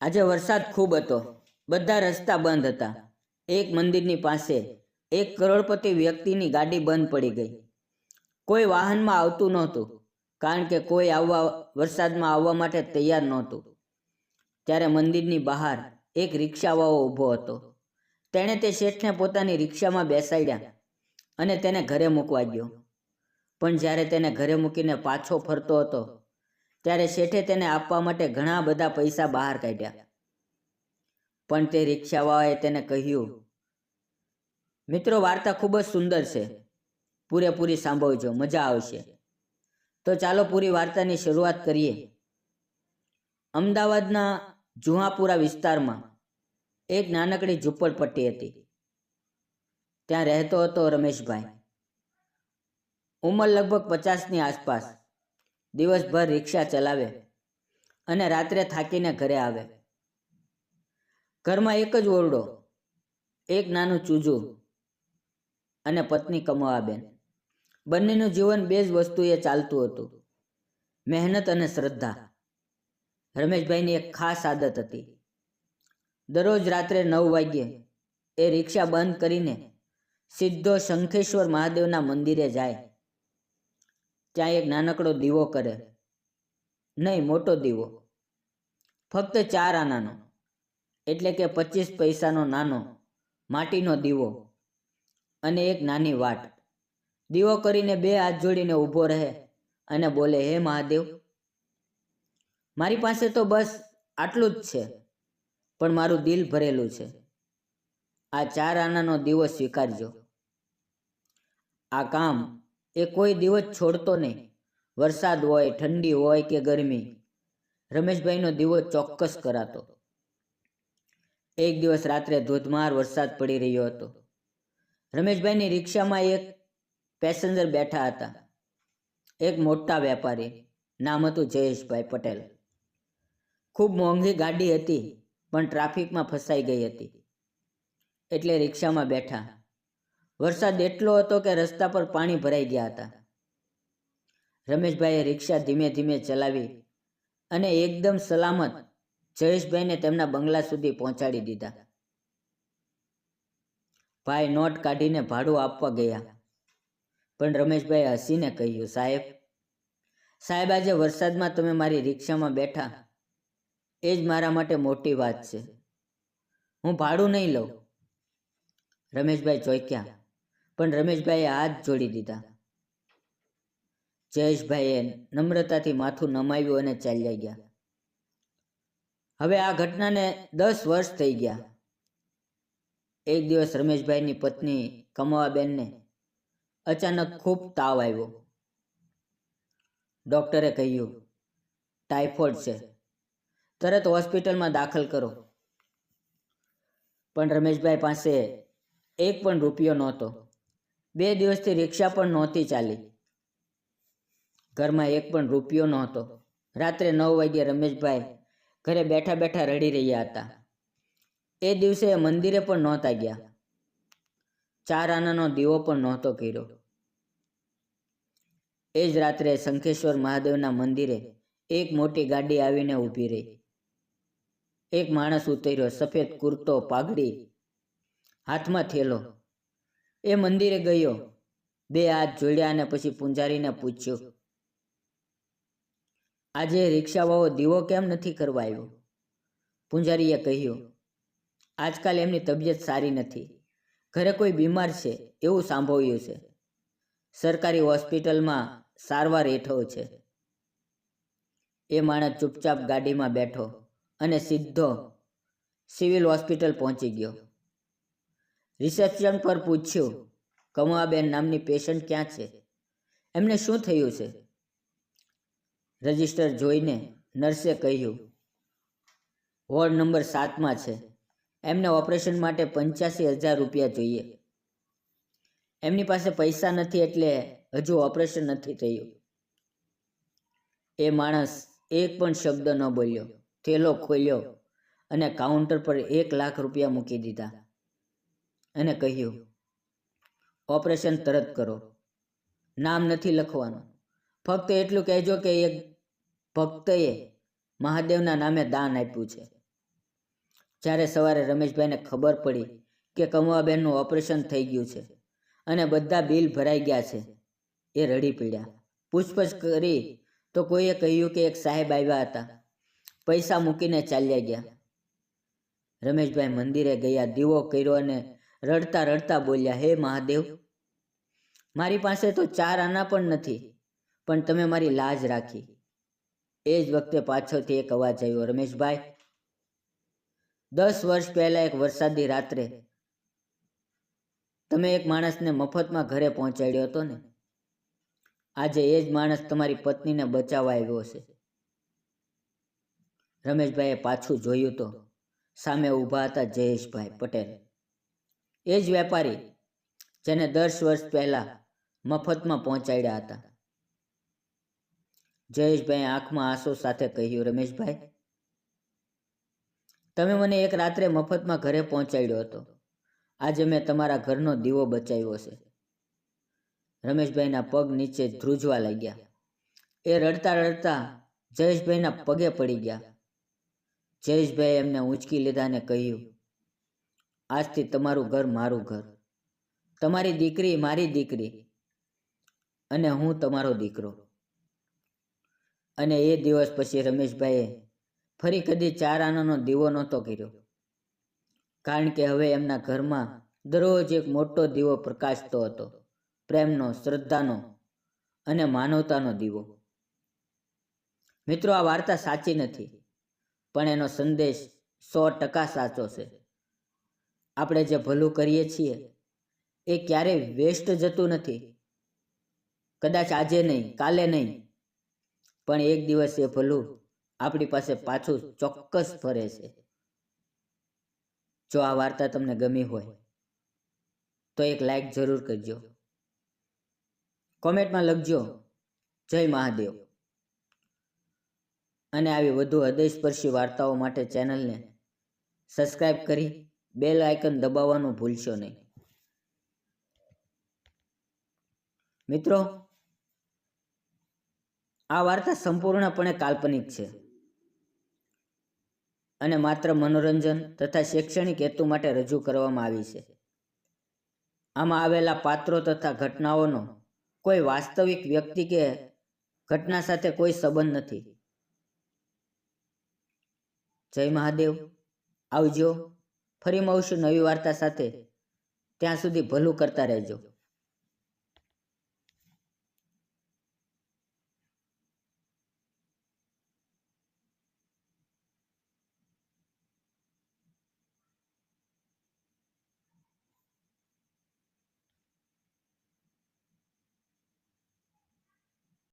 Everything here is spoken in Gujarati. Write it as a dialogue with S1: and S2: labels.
S1: આજે વરસાદ ખૂબ હતો. બધા રસ્તા બંધ હતા. એક મંદિરની પાસે એક કરોડપતિ વ્યક્તિની ગાડી બંધ પડી ગઈ. કોઈ વાહનમાં આવતું નહોતું, કારણ કે કોઈ વરસાદમાં આવવા માટે તૈયાર નહોતું. ત્યારે મંદિરની બહાર એક રિક્ષાવાળો ઊભો હતો. તેણે તે શેઠને પોતાની રિક્ષામાં બેસાડ્યા અને તેને ઘરે મૂકવા ગયો. પણ જ્યારે તેને ઘરે મૂકીને પાછો ફરતો હતો, ત્યારે શેઠે તેને આપવા માટે ઘણા બધા પૈસા બહાર કાઢ્યા. પણ તે રિક્ષાવાળાએ તેને કહ્યું, મિત્રો, વાર્તા ખૂબ જ સુંદર છે, પૂરેપૂરી સાંભળજો, મજા આવશે. તો ચાલો પૂરી વાર્તાની શરૂઆત કરીએ. અમદાવાદના જુહાપુરા વિસ્તારમાં એક નાનકડી ઝૂંપડપટ્ટી હતી. ત્યાં રહેતો હતો રમેશભાઈ. ઉંમર લગભગ 50ની આસપાસ. દિવસભર રિક્ષા ચલાવે અને રાત્રે થાકીને ઘરે આવે. ઘરમાં એક જ ઓરડો, એક નાનું ચૂજું અને પત્ની કમળાબેન. બંનેનું જીવન બે જ વસ્તુએ ચાલતું હતું: મહેનત અને શ્રદ્ધા. રમેશભાઈની એક ખાસ આદત હતી. દરરોજ રાત્રે 9 વાગ્યે એ રિક્ષા બંધ કરીને સીધો શંખેશ્વર મહાદેવના મંદિરે જાય. ત્યાં એક નાનકડો દીવો કરે. નહીં, મોટો દીવો. ફક્ત 4 આનાનો, એટલે કે 25 પૈસાનો નાનો માટીનો દીવો અને એક નાની વાટ. દીવો કરીને 2 હાથ જોડીને ઊભો રહે અને બોલે, હે મહાદેવ, મારી પાસે તો બસ આટલું જ છે, પણ મારું દિલ ભરેલું છે. આ 4 આનાનો દીવો સ્વીકારજો. આ કામ એ કોઈ દિવસ છોડતો નહીં. વરસાદ હોય, ઠંડી હોય કે ગરમી, રમેશભાઈનો દીવો ચોક્કસ કરાતો. એક દિવસ રાત્રે ધોધમાર વરસાદ પડી રહ્યો હતો. રમેશભાઈની રિક્ષામાં એક પેસેન્જર બેઠા હતા. એક મોટા વેપારી. નામ હતું જયેશભાઈ પટેલ. ખૂબ મોંઘી ગાડી હતી, પણ ટ્રાફિકમાં ફસાઈ ગઈ હતી, એટલે રિક્ષામાં બેઠા. વરસાદ એટલો હતો કે રસ્તા પર પાણી ભરાઈ ગયા હતા. રમેશભાઈએ રિક્ષા ધીમે ધીમે ચલાવી અને એકદમ સલામત જયેશભાઈને તેમના બંગલા સુધી પહોંચાડી દીધા. ભાઈ નોટ કાઢીને ભાડું આપવા ગયા, પણ રમેશભાઈએ હસીને કહ્યું, સાહેબ, આજે વરસાદમાં તમે મારી રિક્ષામાં બેઠા, એ જ મારા માટે મોટી વાત છે. હું ભાડું નહીં લઉં. રમેશભાઈ ચોંક્યા, પણ રમેશભાઈએ હાથ જોડી દીધા. જયેશભાઈએ નમ્રતાથી માથું નમાવ્યું અને ચાલ્યા ગયા. હવે આ ઘટનાને 10 વર્ષ થઈ ગયા. એક દિવસ રમેશભાઈની પત્ની કમળાબેનને અચાનક ખૂબ તાવ આવ્યો. ડૉક્ટરે કહ્યું, ટાઇફોઇડ છે, તરત હોસ્પિટલમાં દાખલ કરો. પણ રમેશભાઈ પાસે એક પણ રૂપિયો નહોતો. 2 દિવસથી રિક્ષા પણ નહોતી ચાલી. ઘરમાં એક પણ રૂપિયો નહોતો. રાત્રે 9 વાગ્યે રમેશભાઈ ઘરે બેઠા બેઠા રડી રહ્યા હતા. એ દિવસે મંદિરે પણ નહોતા ગયા. 4 આનાનો દીવો પણ નહોતો કર્યો. એ જ રાત્રે શંખેશ્વર મહાદેવના મંદિરે એક મોટી ગાડી આવીને ઊભી રહી. એક માણસ ઉતર્યો, સફેદ કુર્તો, પાઘડી, હાથમાં થેલો. એ મંદિરે ગયો, 2 હાથ જોડ્યા અને પછી પૂંજારીને પૂછ્યું, આજે રિક્ષાવાળો દીવો કેમ નથી કરવા આવ્યો? પૂંજારીએ કહ્યું, આજકાલ એમની તબિયત સારી નથી, ઘરે કોઈ બીમાર છે એવું સાંભળ્યું છે, સરકારી હોસ્પિટલમાં સારવાર હેઠળ છે. એ માણસ ચૂપચાપ ગાડીમાં બેઠો અને સીધો સિવિલ હોસ્પિટલ પહોંચી ગયો. રિસેપ્શન પર પૂછ્યું, કમળાબેન નામની પેશન્ટ ક્યાં છે? એમને શું થયું છે? રજિસ્ટર જોઈને નર્સે કહ્યું, વોર્ડ નંબર 7માં છે. એમને ઓપરેશન માટે 85,000 રૂપિયા જોઈએ. એમની પાસે પૈસા નથી, એટલે હજુ ઓપરેશન નથી થયું. એ માણસ એક પણ શબ્દ ન બોલ્યો. થેલો ખોલ્યો અને કાઉન્ટર પર 1 લાખ રૂપિયા મૂકી દીધા અને કહ્યું, ઓપરેશન તરત કરો. નામ નથી લખવાનું, ફક્ત એટલું કહેજો કે એક ભક્તએ મહાદેવના નામે દાન આપ્યું છે. જ્યારે સવારે રમેશભાઈને ખબર પડી કે કમવાબેનનું ઓપરેશન થઈ ગયું છે અને બધા બિલ ભરાઈ ગયા છે, એ રડી પડ્યા. પૂછપછ કરી તો કોઈએ કહ્યું કે એક સાહેબ આવ્યા હતા, પૈસા મૂકીને ચાલ્યા ગયા. રમેશભાઈ મંદિરે ગયા, દીવો કર્યો અને રડતા રડતા બોલ્યા, હે મહાદેવ, મારી પાસે તો 4 આના પણ નથી, પણ તમે મારી લાજ રાખી. એ જ વખતે પાછળથી એક અવાજ આવ્યો, રમેશભાઈ, 10 વર્ષ પહેલા એક વરસાદી રાત્રે તમે એક માણસને મફતમાં ઘરે પહોંચાડ્યો હતો ને? આજે એ જ માણસ તમારી પત્નીને બચાવવા આવ્યો છે. રમેશભાઈએ પાછું જોયું તો સામે ઊભા હતા જયેશભાઈ પટેલ, એ જ વેપારી જેને 10 વર્ષ પહેલા મફતમાં પહોંચાડ્યા હતા. જયેશભાઈએ આંખમાં આંસુ સાથે કહ્યું, રમેશભાઈ, તમે મને એક રાત્રે મફતમાં ઘરે પહોંચાડ્યો હતો. આજે મેં તમારા ઘરનો દીવો બચાવ્યો છે. રમેશભાઈના પગ નીચે ધ્રુજવા લાગ્યા. એ રડતા રડતા જયેશભાઈના પગે પડી ગયા. જયેશભાઈએ એમને ઊંચકી લીધા અને કહ્યું, આજથી તમારું ઘર મારું ઘર, તમારી દીકરી મારી દીકરી, અને હું તમારો દીકરો. અને એ દિવસ પછી રમેશભાઈએ ફરી કદી 4 આનાનો દીવો નહોતો કર્યો, કારણ કે હવે એમના ઘરમાં દરરોજ એક મોટો દીવો પ્રકાશતો હતો, પ્રેમનો, શ્રદ્ધાનો અને માનવતાનો દીવો. મિત્રો, આ વાર્તા સાચી નથી, પણ એનો સંદેશ 100% સાચો છે. આપણે જે ભલું કરીએ છીએ એ ક્યારેય વેસ્ટ જતું નથી. કદાચ આજે નહીં, કાલે નહીં, પણ એક દિવસ એ ભલું આપણી પાસે પાછું ચોક્કસ ફરે છે. જો આ વાર્તા તમને ગમી હોય તો એક લાઈક જરૂર કરજો. કોમેન્ટમાં લખજો, જય મહાદેવ. અને આવી વધુ હૃદયસ્પર્શી વાર્તાઓ માટે ચેનલને સબસ્ક્રાઈબ કરી બેલ આઇકન દબાવવાનું ભૂલશો નહીં. મિત્રો, આ વાર્તા સંપૂર્ણપણે કાલ્પનિક છે અને માત્ર મનોરંજન તથા શૈક્ષણિક હેતુ માટે રજૂ કરવામાં આવી છે. આમાં આવેલા પાત્રો તથા ઘટનાઓનો કોઈ વાસ્તવિક વ્યક્તિ કે ઘટના સાથે કોઈ સંબંધ નથી. જય મહાદેવ. આવજો. ફરી મળશું નવી વાર્તા સાથે. ત્યાં સુધી ભલું કરતા રહેજો.